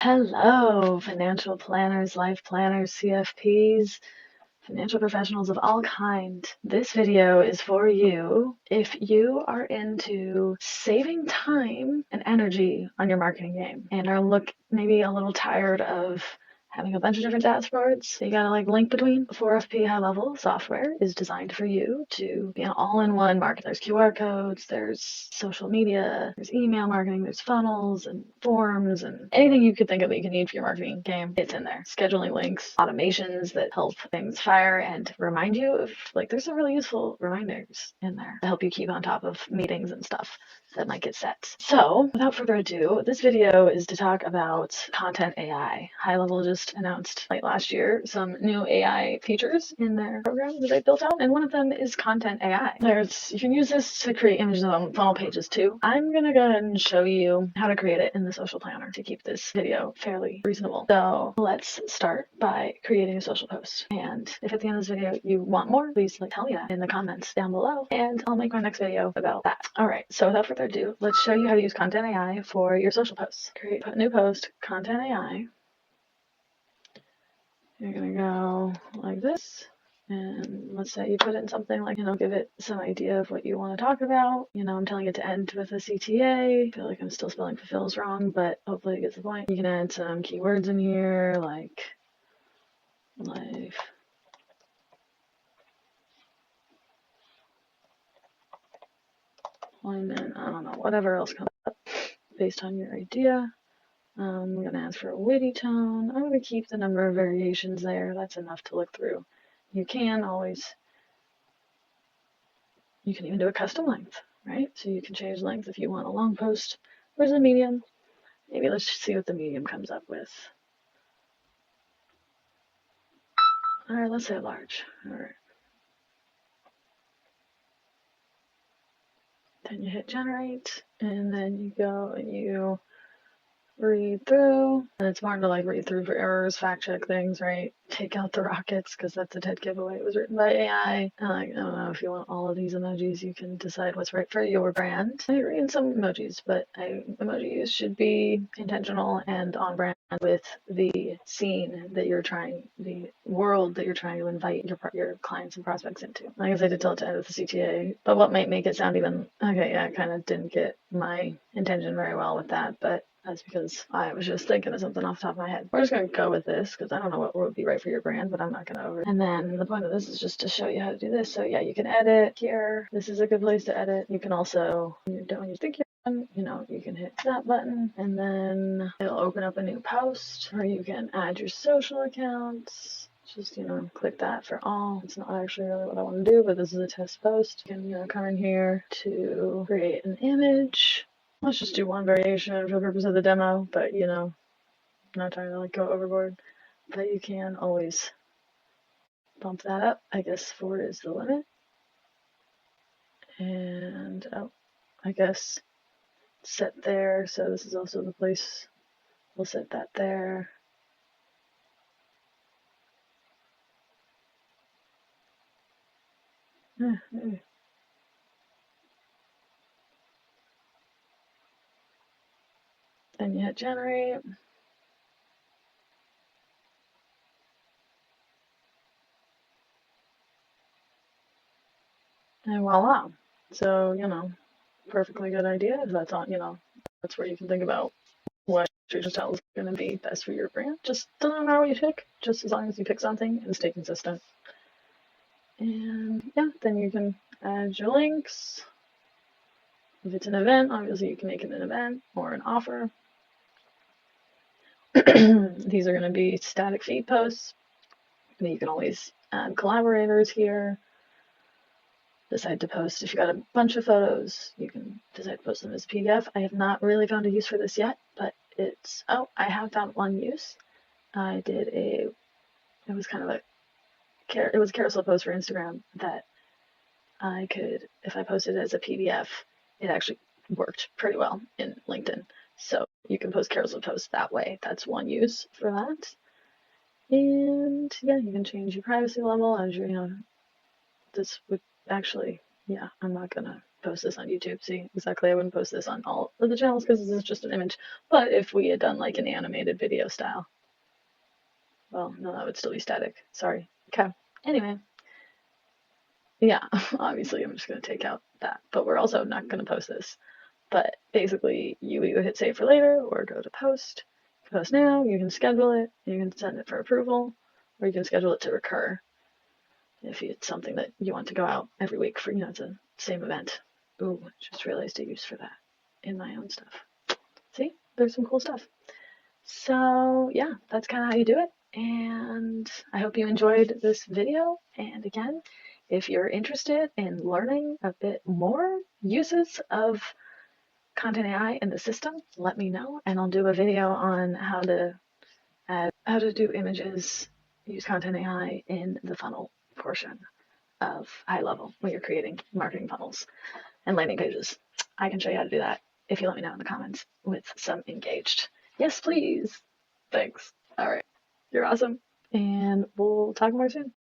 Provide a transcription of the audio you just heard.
Hello, financial planners, life planners, CFPs, financial professionals of all kind. This video is for you if you are into saving time and energy on your marketing game and are maybe a little tired of having a bunch of different dashboards that you gotta link between. 4FP High Level software is designed for you to be an all-in-one market. There's QR codes, there's social media, there's email marketing, there's funnels and forms and anything you could think of that you can need for your marketing game. It's in there. Scheduling links, automations that help things fire and remind you of there's some really useful reminders in there to help you keep on top of meetings and stuff that might get set. So without further ado, this video is to talk about content AI. High Level just announced late last year some new AI features in their program that they built out, and one of them is content AI. You can use this to create images on funnel pages too. I'm gonna go ahead and show you how to create it in the social planner to keep this video fairly reasonable. So let's start by creating a social post. And if at the end of this video you want more, please tell me that in the comments down below, and I'll make my next video about that. All right, so without further ado, let's show you how to use content AI for your social posts. Create a new post, content AI. You're gonna go like this. And let's say you put in something like, give it some idea of what you want to talk about. I'm telling it to end with a CTA. I feel like I'm still spelling fulfills wrong, but hopefully it gets the point. You can add some keywords in here like life, employment, I don't know, whatever else comes up based on your idea. I'm going to ask for a witty tone. I'm going to keep the number of variations there. That's enough to look through. You can even do a custom length, right? So you can change length if you want a long post versus a medium. Maybe let's see what the medium comes up with. All right, let's say large. All right. Then you hit generate, and then you go and you read through, and it's more to read through for errors, fact check things, right? Take out the rockets because that's a dead giveaway. It was written by AI. I don't know if you want all of these emojis. You can decide what's right for your brand. I read some emojis, but emojis should be intentional and on brand with the scene that you're trying, the world that you're trying to invite your clients and prospects into. I guess I did tell it to end with the CTA, but what might make it sound even okay? Yeah, I kind of didn't get my intention very well with that, but that's because I was just thinking of something off the top of my head. We're just going to go with this because I don't know what would be right for your brand, but I'm not going to over. And then the point of this is just to show you how to do this. So yeah, you can edit here. This is a good place to edit. You can also, when you think you're done, you can hit that button and then it'll open up a new post, or you can add your social accounts. Just, click that for all. It's not actually really what I want to do, but this is a test post. You can, come in here to create an image. Let's just do one variation for the purpose of the demo, but I'm not trying to go overboard. But you can always bump that up. I guess 4 is the limit. And I guess set there. So this is also the place. We'll set that there. Then you hit generate. And voila. So, perfectly good idea. If that's on, that's where you can think about what your style is going to be best for your brand. Just doesn't matter what you pick, just as long as you pick something and stay consistent. And yeah, then you can add your links. If it's an event, obviously you can make it an event or an offer. These are going to be static feed posts. And you can always add collaborators here. Decide to post. If you got a bunch of photos, you can decide to post them as PDF. I have not really found a use for this yet, but I have found one use. It was a carousel post for Instagram that if I posted it as a PDF, it actually worked pretty well in LinkedIn. So you can post carousel posts that way. That's one use for that. And yeah, you can change your privacy level as this would actually, yeah, I'm not gonna post this on YouTube. See, exactly, I wouldn't post this on all of the channels because this is just an image. But if we had done like an animated video style, well, no, that would still be static. Sorry. Okay. Anyway, yeah, obviously I'm just going to take out that, but we're also not going to post this. But basically, you either hit save for later or go to post. Post now, you can schedule it, you can send it for approval, or you can schedule it to recur if it's something that you want to go out every week for, it's the same event. Ooh, just realized a use for that in my own stuff. See, there's some cool stuff. So yeah, that's kind of how you do it. And I hope you enjoyed this video. And again, if you're interested in learning a bit more uses of Content AI in the system, let me know, and I'll do a video on how to do images, use Content AI in the funnel portion of high level when you're creating marketing funnels and landing pages. I can show you how to do that if you let me know in the comments with some engaged. Yes, please. Thanks. All right. You're awesome. And we'll talk more soon.